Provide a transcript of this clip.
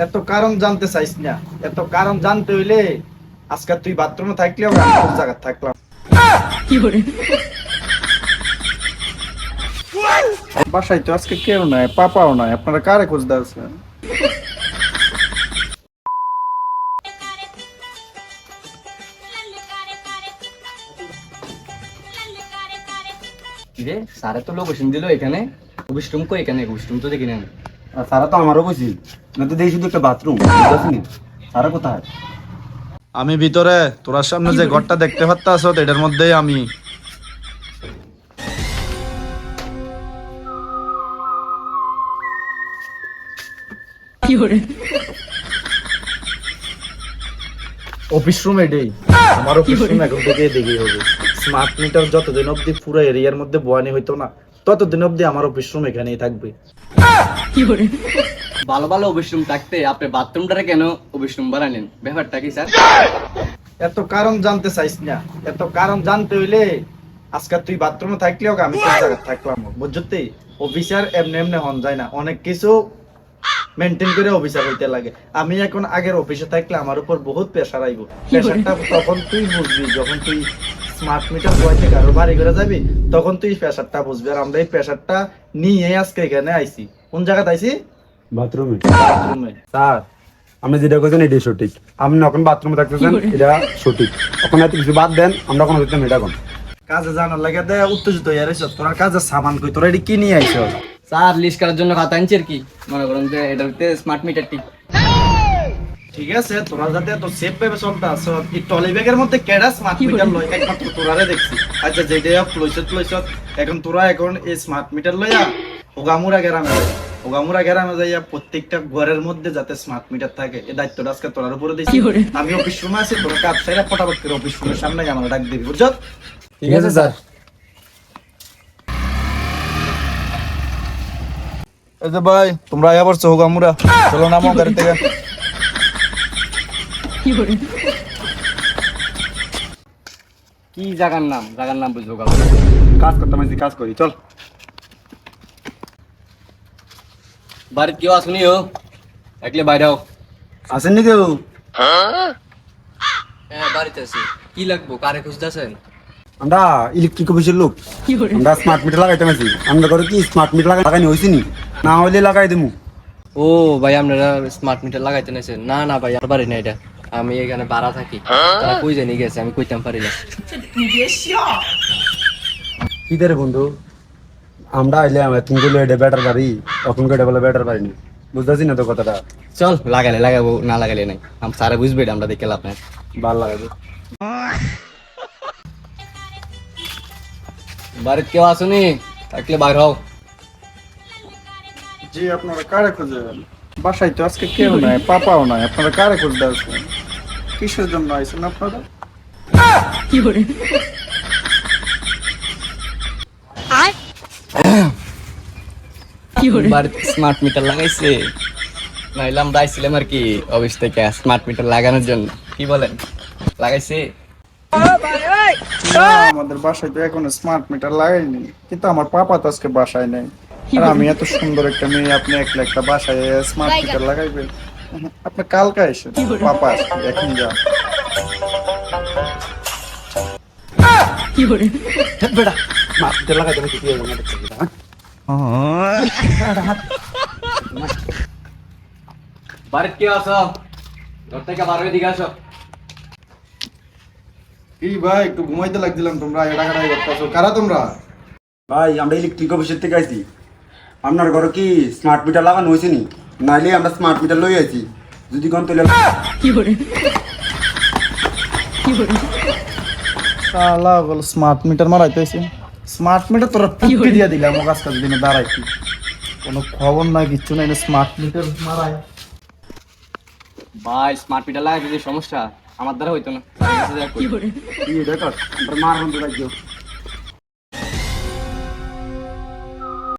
এত কারণ জানতে চাইছ না, এত কারণ জানতে হইলে আজকে তুই বাথরুমে থাকলেও আমি তোর জায়গা থাকলাম। বাসায় তো আজকে কেউ নাই, পাপাও নাই, আপনারা কারে খুঁজতে আছেন? রে সারা তো লোকেশন দিল এখানে, অভিষ্টুম কই এখানে? অভিষ্টুম তো দেখি না। সারা তো আমারও কইছি না, তো দেখি শুধু একটা বাথরুম সারা কোথায়? আমি ভিতরে, তোরার সামনে যে ঘরটা দেখতে পাচ্ছ এটার মধ্যেই আমি। অফিস রুম এটাই আমার অফিস রুম, এখন থেকে দেখি হবে। স্মার্ট মিটার যতদিন অব্দি পুরো এরিয়ার মধ্যে বয়ানি হইতো না, ততদিন অব্দি আমার অফিস রুম এখানেই থাকবে। ভালো ভালো অভিষ্টুম থাকতে আপনি বাথরুমটারে কেন অভিষ্টুম বানালেন? ব্যাপারটা কি স্যার? এত কারণ জানতে চাইছ না, এত কারণ জানতে হইলে আজকে তুই বাথরুমে থাকলেও আমি তোর জায়গা থাকলাম। বুঝতে অফিসার এমনি এমনি হন যায় না, অনেক কিছু মেনটেন করে অফিসার হইতে লাগে। আমি এখন আগের অফিসে থাকলে আমার উপর বহুত প্রেশার আইব। প্রেশারটা তখন তুই বুঝবি যখন তুই স্মার্ট মিটার বইতে কারো বাড়ি করে যাবি, তখন তুই প্রেশারটা বুঝবি। আর আমরা এই প্রেশারটা নিয়ে আজকে এখানে আইছি। কোন জায়গাতে আইছি? বাথরুমে। বাথরুমে। স্যার আপনি যেটা কইছেন এটাই সঠিক। আপনি এখন বাথরুমে থাকতেছেন, এটা সঠিক। ওখানে এত কিছু বাদ দেন, আমরা কোনো দিতাম এটা কোন কাজে জানার লাগে দে উত্তেজিত হয়ে রইছ। তোরা কাজের সামান কই? তোরা এটি কি নিয়ে আইছ? স্যার লিস্ট করার জন্য কথা আনছি আর কি। মনে করেন যে এটাতে স্মার্ট মিটারটি। ঠিক আছে, তোরা যাতে তো সেফ ভাবে চলতে আস। এই টলি ব্যাগের মধ্যে কেডা স্মার্ট মিটার লয়? একমাত্র তোরারে দেখছি। আচ্ছা যেটা লইছত এখন তোরা এখন এই স্মার্ট মিটার লইয়া হোগামুরা গ্রামে যাই। হোগামুরা গ্রামে যাইয়া প্রত্যেকটা ঘরের মধ্যে যাতে স্মার্ট মিটার থাকে, এই দায়িত্বটা আজকে তোরার উপরে দিছি। আমি অফিস রুমে আছি, তোরা কাজ সেরা ফটাফট করে অফিস রুমের সামনে আমার ডাক দিবি, বুঝছ? ঠিক আছে স্যার। এই যে ভাই, তোমরা আয়া পড়ছো হোগামুরা, চলো নামো গাড়ি থেকে। কি জায়গার নাম? জায়গার নাম বুঝবো কাউ? কাজ করতে মাঝে কাজ করি, চল। বাড়িতে কেউ আসুনি? ও একলে বাইরে হোক। আসেন নি কেউ? হ্যাঁ বাড়িতে আছি। কি লাগবো? কারে খুঁজতেছেন? আমরা ইলেকট্রিক অফিসের লোক, আমরা স্মার্ট মিটার লাগাইতে মাঝি। আমরা করে কি স্মার্ট মিটার লাগাইনি হয়েছি নি? না হইলে লাগাই দেবো। ও ভাই আপনারা স্মার্ট মিটার লাগাইতে নাইছেন? না না ভাই আর পারি না এটা। আমি এখানে ভাড়া থাকি। তারা কই জানি গেছে, আমি কইতাম পারি না। কি রে বন্ধু, আমরা আইলে তুমি বললো এটা ব্যাটার বাড়ি, তখন এটা বলে ব্যাটার বাড়ি নি। বুঝতেছি না তো কথাটা। চল লাগালে লাগাবো, না লাগালে নাই। সারা বুঝবে এটা, আমরা দেখে লাভ নাই। ভাল লাগাবে। বাড়িতে কেউ আসুনি? থাকলে বাইর হও। জি, আপনারা কারে খুঁজেন? বাসায় তো আজকে কেউ নাই, পাপাও নাই, আপনারা কারে খুঁজতে আছেন? কিসের জন্য আইছেন আপনারা? বাড়িতে স্মার্ট মিটার লাগাইছে, নাইলে আমরা আইছিলাম আর কি অফিস থেকে স্মার্ট মিটার লাগানোর জন্য। কি বলেন? লাগাইছে? না, আমাদের বাসায় তো এখনো স্মার্ট মিটার লাগাইনি, কিন্তু আমার পাপা তো আজকে বাসায় নেই। আর আমি এত সুন্দর একটা মেয়ে, আপনি একলা একটা বাসায় স্মার্ট মিটার লাগাইবেন? আপনি কালকে এসেন, পাপা আসবে, এখন যান। বেটা স্মার্ট মিটার লাগাইতে মাঝি কি হবে না দেখছি, বাড়িতে কেউ আসো? ঘর থেকে বার হয়ে দিকে আসো। কি ভাই, একটু ঘুমাইতে লাগছিলাম, তোমরা এটাকাটাই করতেছো। কারা তোমরা? ভাই আমরা ইলেকট্রিক অফিসের থেকে আইছি। আপনার ঘরে কি স্মার্ট মিটার লাগানো হয়েছে নি? নাইলে আমরা স্মার্ট মিটার লই আইছি, যদি কোন তুলে। শালা বল স্মার্ট মিটার মারাইতেছি। স্মার্ট মিটার তোরা টুকি দিয়া দিলাম ও কাজ দিনে দাঁড়াইছি, কোনো খবর নাই, কিচ্ছু নাই, স্মার্ট মিটার মারাই। ভাই স্মার্ট মিটার লাগাইতে যে সমস্যা আমার দ্বারা হইতো না। কি এটা কর, আমরা মার বন্ধু রাখજો।